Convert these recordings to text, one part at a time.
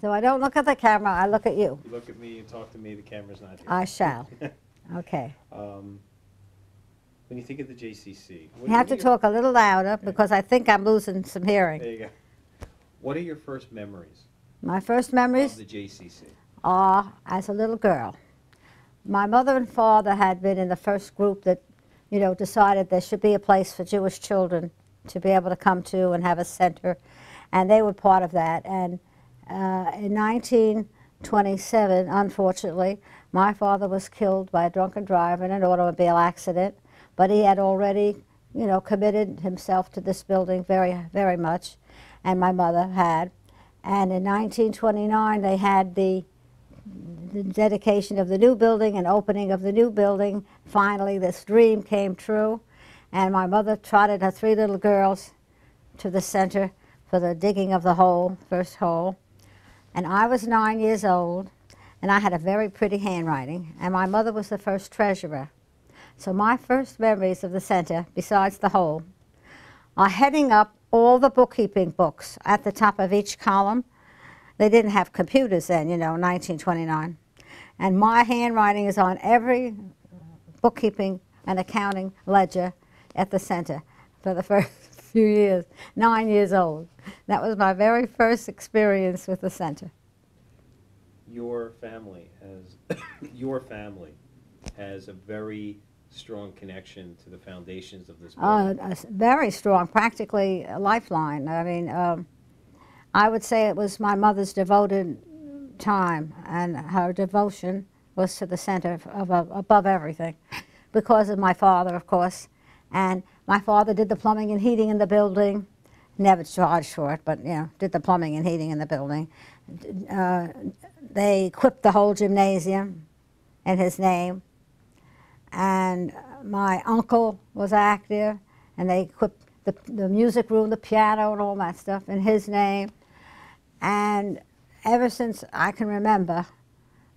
So I don't look at the camera, I look at you. You look at me and talk to me, the camera's not here. I shall. Okay. When you think of the JCC, You have to talk a little louder because I think I'm losing some hearing. There you go. What are your first memories My first of memories the JCC? are as a little girl. My mother and father had been in the first group that, you know, decided there should be a place for Jewish children to be able to come to and have a center, and they were part of that. And in 1927, unfortunately, my father was killed by a drunken driver in an automobile accident, but he had already, you know, committed himself to this building very, very much, and my mother had. And in 1929, they had the dedication of the new building and opening of the new building. Finally, this dream came true, and my mother trotted her 3 little girls to the center for the digging of the hole, first hole. And I was 9 years old, and I had a very pretty handwriting, and my mother was the first treasurer. So my first memories of the center, besides the hole, are heading up all the bookkeeping books at the top of each column. They didn't have computers then, you know, 1929. And my handwriting is on every bookkeeping and accounting ledger at the center for the first few years, 9 years old. That was my very first experience with the center. Your family has a very strong connection to the foundations of this building. Very strong, practically a lifeline. I mean, I would say it was my mother's devoted time, and her devotion was to the center above everything, because of my father, of course. And my father did the plumbing and heating in the building, never charged for it, but, you know, did the plumbing and heating in the building. They equipped the whole gymnasium in his name. And my uncle was active, and they equipped the music room, the piano, and all that stuff in his name. And ever since I can remember,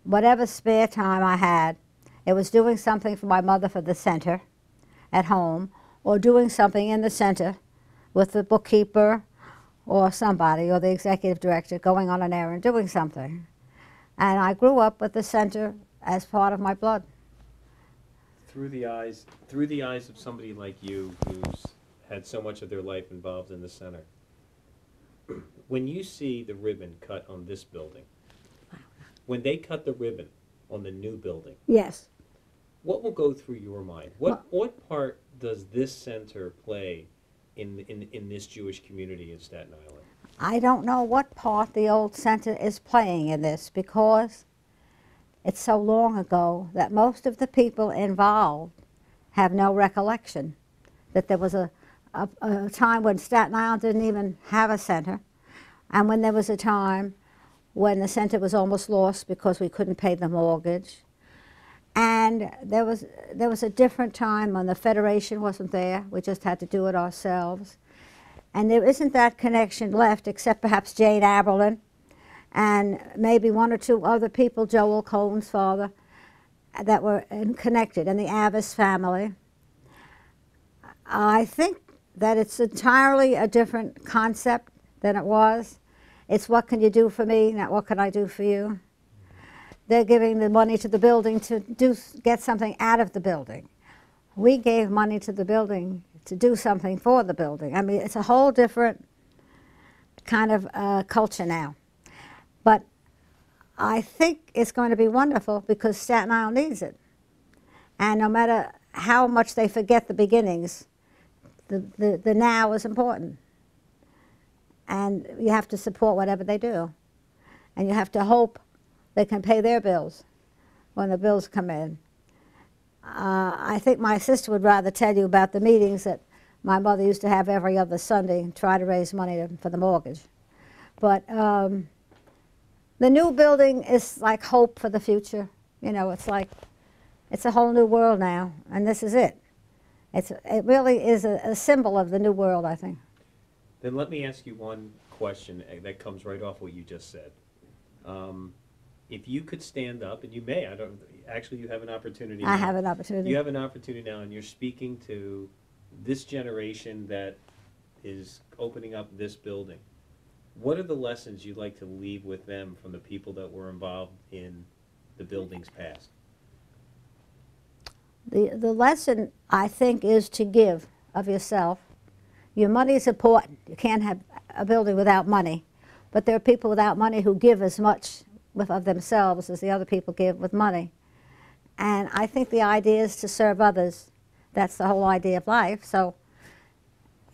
whatever spare time I had, it was doing something for my mother for the center at home, or doing something in the center with the bookkeeper or somebody, or the executive director, going on an errand, doing something. And I grew up with the center as part of my blood. Through the eyes of somebody like you, who's had so much of their life involved in the center, when you see the ribbon cut on this building, when they cut the ribbon on the new building, yes, what will go through your mind? What part does this center play in this Jewish community in Staten Island? I don't know what part the old center is playing in this, because it's so long ago that most of the people involved have no recollection that there was a time when Staten Island didn't even have a center, and when there was a time when the center was almost lost because we couldn't pay the mortgage. And there was a different time when the Federation wasn't there. We just had to do it ourselves. And there isn't that connection left, except perhaps Jane Aberlin and maybe 1 or 2 other people, Joel Cohen's father, that were connected, and the Avis family. I think that it's entirely a different concept than it was. It's what can you do for me, not what can I do for you. They're giving the money to the building to get something out of the building. We gave money to the building to do something for the building. I mean, it's a whole different kind of culture now. But I think it's going to be wonderful because Staten Island needs it. And no matter how much they forget the beginnings, the now is important. And you have to support whatever they do. And you have to hope they can pay their bills when the bills come in. I think my sister would rather tell you about the meetings that my mother used to have every other Sunday and try to raise money for the mortgage. But the new building is like hope for the future. You know, it's like, it's a whole new world now, and this is it. It really is a symbol of the new world, I think. Then let me ask you one question that comes right off what you just said. If you could stand up, and you may, actually you have an opportunity now. I have an opportunity. You have an opportunity now, and you're speaking to this generation that is opening up this building. What are the lessons you'd like to leave with them from the people that were involved in the building's past? The lesson, I think, is to give of yourself. Your money is important. You can't have a building without money. But there are people without money who give as much of themselves as the other people give with money. And I think the idea is to serve others. That's the whole idea of life. So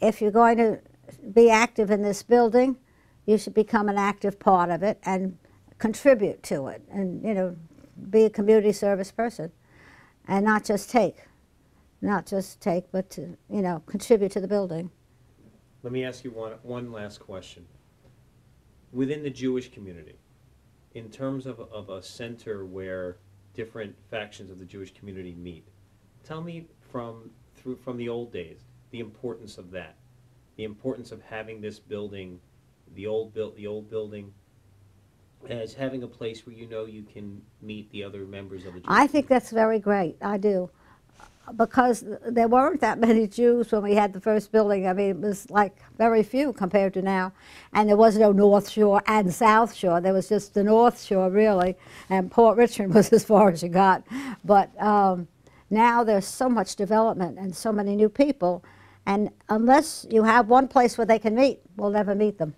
if you're going to be active in this building, you should become an active part of it and contribute to it and, you know, be a community service person and not just take, but to, you know, contribute to the building. Let me ask you one last question. Within the Jewish community, in terms of a center where different factions of the Jewish community meet, tell me from the old days, the importance of that, the importance of having this building, the old building, as having a place where you know you can meet the other members of the Jewish I think that's very great. I do. Because there weren't that many Jews when we had the first building. I mean, it was like very few compared to now. And there was no North Shore and South Shore. There was just the North Shore, really. And Port Richmond was as far as you got. But now there's so much development and so many new people. And unless you have one place where they can meet, we'll never meet them.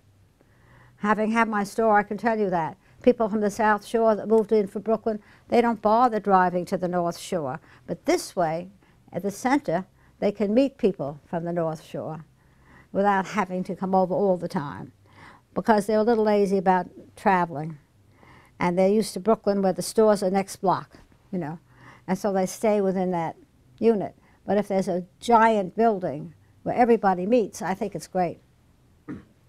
Having had my store, I can tell you that. People from the South Shore that moved in from Brooklyn, they don't bother driving to the North Shore. But this way, at the center, they can meet people from the North Shore without having to come over all the time because they're a little lazy about traveling. And they're used to Brooklyn where the stores are next block, you know, and so they stay within that unit. But if there's a giant building where everybody meets, I think it's great.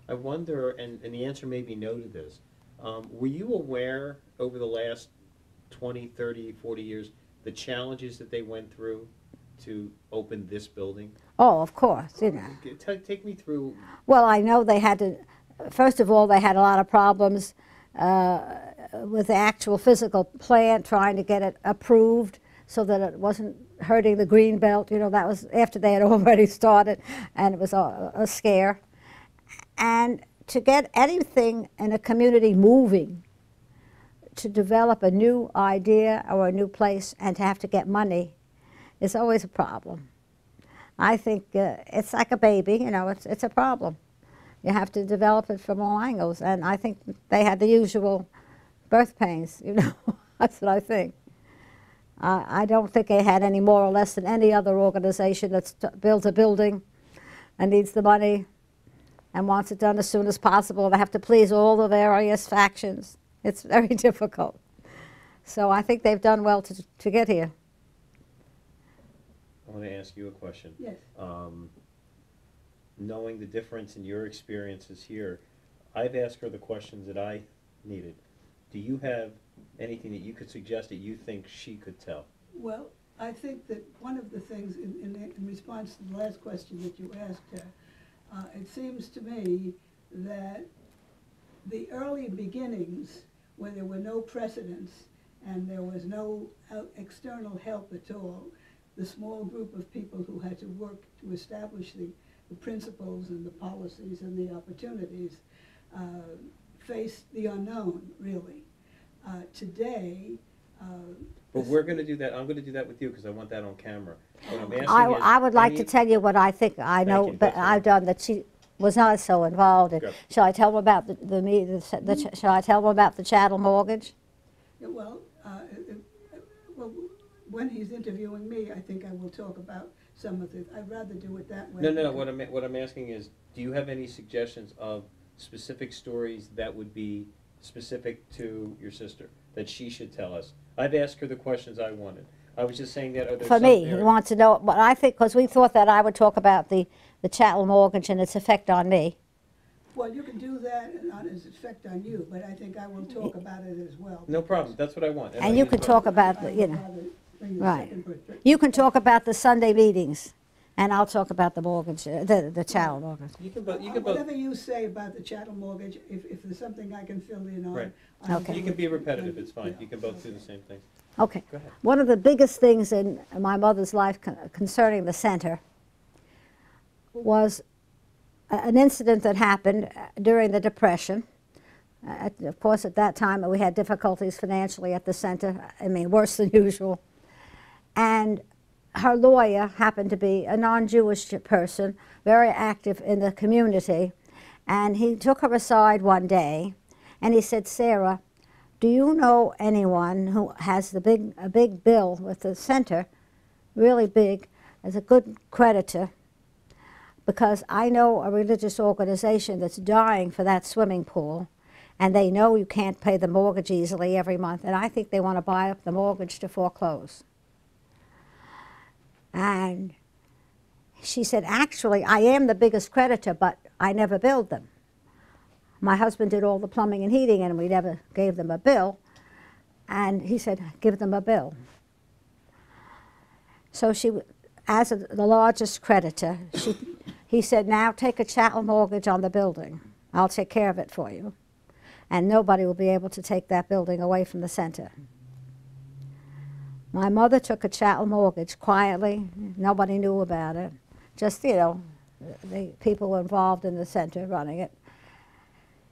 I wonder, and the answer may be no to this, were you aware over the last 20, 30, 40 years the challenges that they went through to open this building? Oh, of course, you know. Take me through. Well, I know they had to, first of all, they had a lot of problems with the actual physical plant, trying to get it approved so that it wasn't hurting the green belt. You know, that was after they had already started, and it was a scare. And to get anything in a community moving, to develop a new idea or a new place and to have to get money is always a problem. I think it's like a baby, you know, it's a problem. You have to develop it from all angles, and I think they had the usual birth pains, you know. That's what I think. I don't think they had any more or less than any other organization that builds a building and needs the money and wants it done as soon as possible. They have to please all the various factions. It's very difficult. So I think they've done well to get here. I want to ask you a question. Yes. Knowing the difference in your experiences here, I've asked her the questions that I needed. Do you have anything that you could suggest that you think she could tell? Well, I think that one of the things, in response to the last question that you asked her, it seems to me that the early beginnings, where there were no precedents and there was no external help at all, the small group of people who had to work to establish the principles and the policies and the opportunities faced the unknown, really. Today, But we're going to do that. I'm going to do that with you because I want that on camera. What I'm asking is, I would like to tell you what I think I know, you, but that's all I've done that she was not so involved in. Go. Shall I tell them about shall I tell them about the chattel mortgage? yeah, well, when he's interviewing me, I think I will talk about some of it. I'd rather do it that way. No. What I'm asking is, do you have any suggestions of specific stories that would be specific to your sister that she should tell us? I've asked her the questions I wanted. I was just saying that. Are there For some me, there? he wants to know what I think, because we thought that I would talk about the chattel mortgage and its effect on me. Well, you can do that on its effect on you, but I think I will talk about it as well. No problem. That's what I want. And you can talk about, the, you know, Bring the right. second person. You can talk about the Sunday meetings, and I'll talk about the mortgage, the chattel mortgage. You can both. Whatever you say about the chattel mortgage, if there's something I can fill in on. Right. Okay. You can be repetitive. It's fine. You can both do the same thing. Okay. Go ahead. One of the biggest things in my mother's life concerning the center was an incident that happened during the Depression. Of course, at that time, we had difficulties financially at the center, I mean, worse than usual. And her lawyer happened to be a non-Jewish person, very active in the community. And he took her aside one day, and he said, "Sarah, do you know anyone who has a big bill with the center, really big, as a good creditor? Because I know a religious organization that's dying for that swimming pool, and they know you can't pay the mortgage easily every month, and I think they want to buy up the mortgage to foreclose." And she said, "Actually, I am the biggest creditor, but I never billed them. My husband did all the plumbing and heating, and we never gave them a bill." And he said, "Give them a bill." So she, as the largest creditor, he said, "Now take a chattel mortgage on the building. I'll take care of it for you. And nobody will be able to take that building away from the center." My mother took a chattel mortgage quietly. Nobody knew about it. Just, you know, the people involved in the center running it.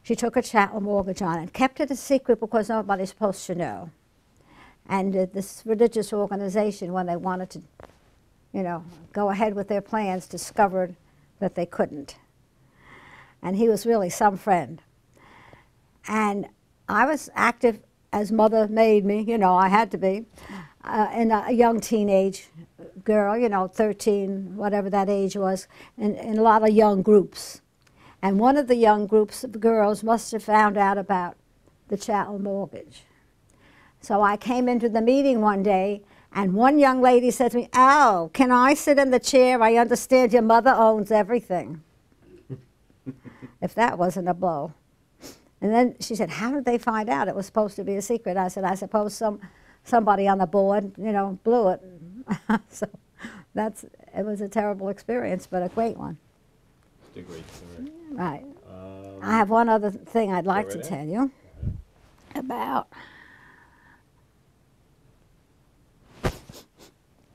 She took a chattel mortgage on it, kept it a secret because nobody's supposed to know. And this religious organization, when they wanted to, you know, go ahead with their plans, discovered that they couldn't. And he was really some friend. And I was active as mother made me, you know, I had to be, in a young teenage girl, you know, 13, whatever that age was, in a lot of young groups. And one of the young groups of girls must have found out about the chattel mortgage. So I came into the meeting one day, and one young lady said to me, "Oh, can I sit in the chair? I understand your mother owns everything." If that wasn't a blow. And then she said, "How did they find out? It was supposed to be a secret." I said, "I suppose somebody on the board, you know, blew it." So it was a terrible experience, but a great one. It's a great story. Right. I have one other thing I'd like to right tell you about.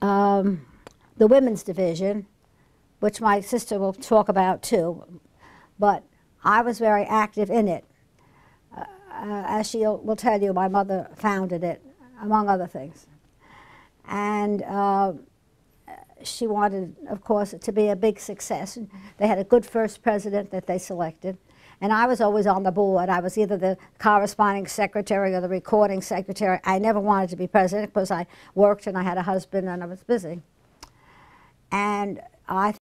The women's division, which my sister will talk about too, but I was very active in it. As she will tell you, my mother founded it, among other things. And she wanted, of course, it to be a big success. They had a good first president that they selected. And I was always on the board. I was either the corresponding secretary or the recording secretary. I never wanted to be president because I worked and I had a husband and I was busy. And I